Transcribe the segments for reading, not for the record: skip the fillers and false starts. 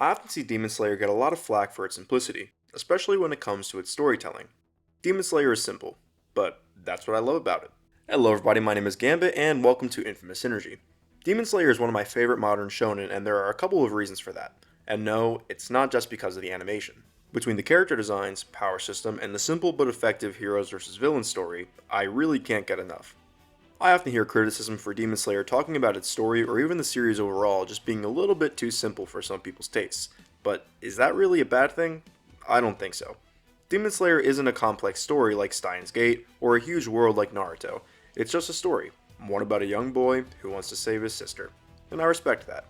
I often see Demon Slayer get a lot of flack for its simplicity, especially when it comes to its storytelling. Demon Slayer is simple, but that's what I love about it. Hello everybody, my name is Gambit, and welcome to Infamous Synergy. Demon Slayer is one of my favorite modern shonen, and there are a couple of reasons for that. And no, it's not just because of the animation. Between the character designs, power system, and the simple but effective heroes versus villains story, I really can't get enough. I often hear criticism for Demon Slayer talking about its story or even the series overall just being a little bit too simple for some people's tastes. But is that really a bad thing? I don't think so. Demon Slayer isn't a complex story like Steins Gate or a huge world like Naruto. It's just a story, one about a young boy who wants to save his sister. And I respect that.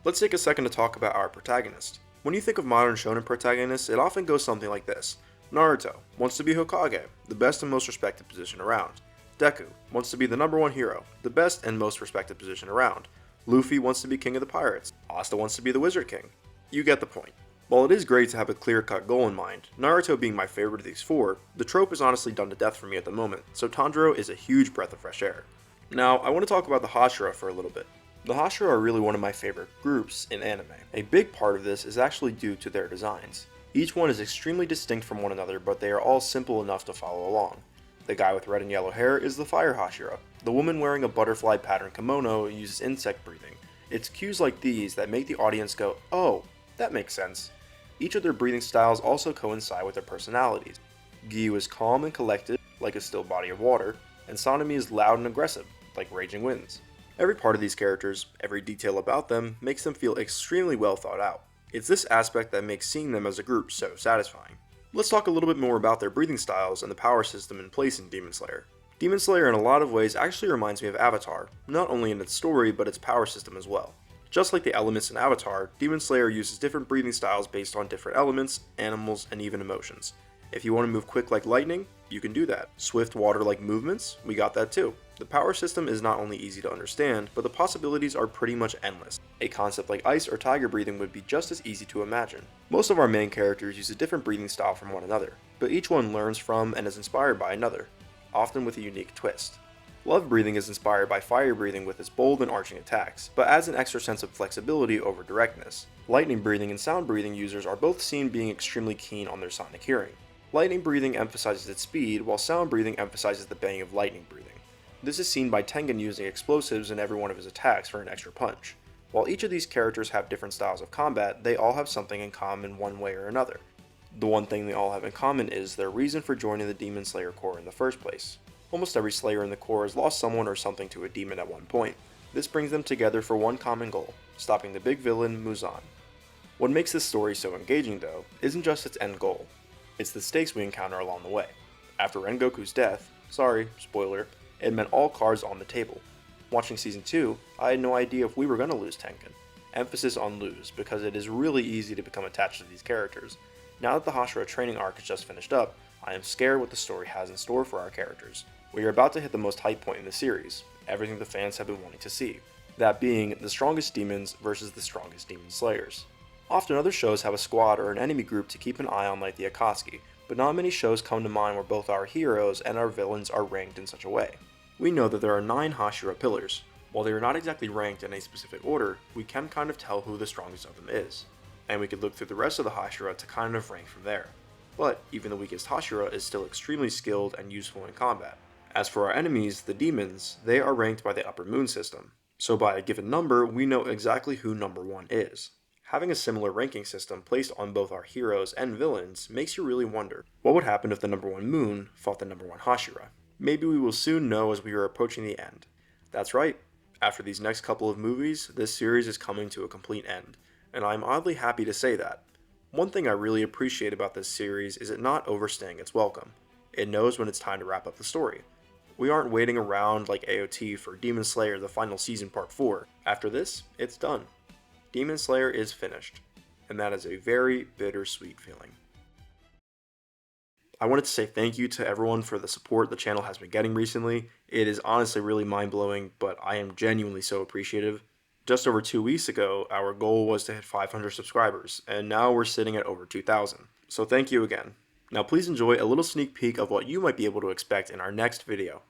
Let's take a second to talk about our protagonist. When you think of modern shonen protagonists, it often goes something like this. Naruto wants to be Hokage, the best and most respected position around. Deku wants to be the number one hero, the best and most respected position around. Luffy wants to be king of the pirates. Asta wants to be the wizard king. You get the point. While it is great to have a clear-cut goal in mind, Naruto being my favorite of these four, the trope is honestly done to death for me at the moment, so Tanjiro is a huge breath of fresh air. Now, I want to talk about the Hashira for a little bit. The Hashira are really one of my favorite groups in anime. A big part of this is actually due to their designs. Each one is extremely distinct from one another, but they are all simple enough to follow along. The guy with red and yellow hair is the Fire Hashira. The woman wearing a butterfly pattern kimono uses insect breathing. It's cues like these that make the audience go, oh, that makes sense. Each of their breathing styles also coincide with their personalities. Giyu is calm and collected, like a still body of water, and Sanemi is loud and aggressive, like raging winds. Every part of these characters, every detail about them, makes them feel extremely well thought out. It's this aspect that makes seeing them as a group so satisfying. Let's talk a little bit more about their breathing styles and the power system in place in Demon Slayer. Demon Slayer in a lot of ways actually reminds me of Avatar, not only in its story but its power system as well. Just like the elements in Avatar, Demon Slayer uses different breathing styles based on different elements, animals, and even emotions. If you want to move quick like lightning, you can do that. Swift water-like movements, we got that too. The power system is not only easy to understand, but the possibilities are pretty much endless. A concept like ice or tiger breathing would be just as easy to imagine. Most of our main characters use a different breathing style from one another, but each one learns from and is inspired by another, often with a unique twist. Love breathing is inspired by fire breathing with its bold and arching attacks, but adds an extra sense of flexibility over directness. Lightning breathing and sound breathing users are both seen being extremely keen on their sonic hearing. Lightning breathing emphasizes its speed, while sound breathing emphasizes the bang of lightning breathing. This is seen by Tengen using explosives in every one of his attacks for an extra punch. While each of these characters have different styles of combat, they all have something in common one way or another. The one thing they all have in common is their reason for joining the Demon Slayer Corps in the first place. Almost every Slayer in the Corps has lost someone or something to a demon at one point. This brings them together for one common goal, stopping the big villain, Muzan. What makes this story so engaging though, isn't just its end goal. It's the stakes we encounter along the way. After Rengoku's death, sorry, spoiler, it meant all cards on the table. Watching Season 2, I had no idea if we were going to lose Tengen. Emphasis on lose, because it is really easy to become attached to these characters. Now that the Hashira training arc is just finished up, I am scared what the story has in store for our characters. We are about to hit the most hype point in the series, everything the fans have been wanting to see. That being, the strongest demons versus the strongest demon slayers. Often other shows have a squad or an enemy group to keep an eye on like the Akatsuki, but not many shows come to mind where both our heroes and our villains are ranked in such a way. We know that there are 9 Hashira pillars. While they are not exactly ranked in a specific order, we can kind of tell who the strongest of them is, and we could look through the rest of the Hashira to kind of rank from there. But even the weakest Hashira is still extremely skilled and useful in combat. As for our enemies, the demons, they are ranked by the Upper Moon system, so by a given number, we know exactly who number 1 is. Having a similar ranking system placed on both our heroes and villains makes you really wonder, what would happen if the number 1 moon fought the number 1 Hashira? Maybe we will soon know as we are approaching the end. That's right, after these next couple of movies, this series is coming to a complete end, and I'm oddly happy to say that. One thing I really appreciate about this series is it not overstaying its welcome. It knows when it's time to wrap up the story. We aren't waiting around like AOT for Demon Slayer the final season part 4. After this, it's done. Demon Slayer is finished, and that is a very bittersweet feeling. I wanted to say thank you to everyone for the support the channel has been getting recently. It is honestly really mind-blowing, but I am genuinely so appreciative. Just over 2 weeks ago, our goal was to hit 500 subscribers, and now we're sitting at over 2,000. So thank you again. Now please enjoy a little sneak peek of what you might be able to expect in our next video.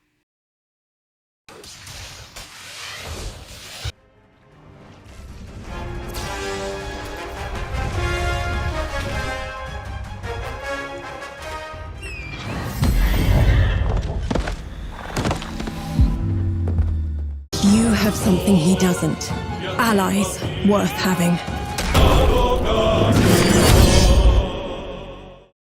You have something he doesn't. Allies worth having.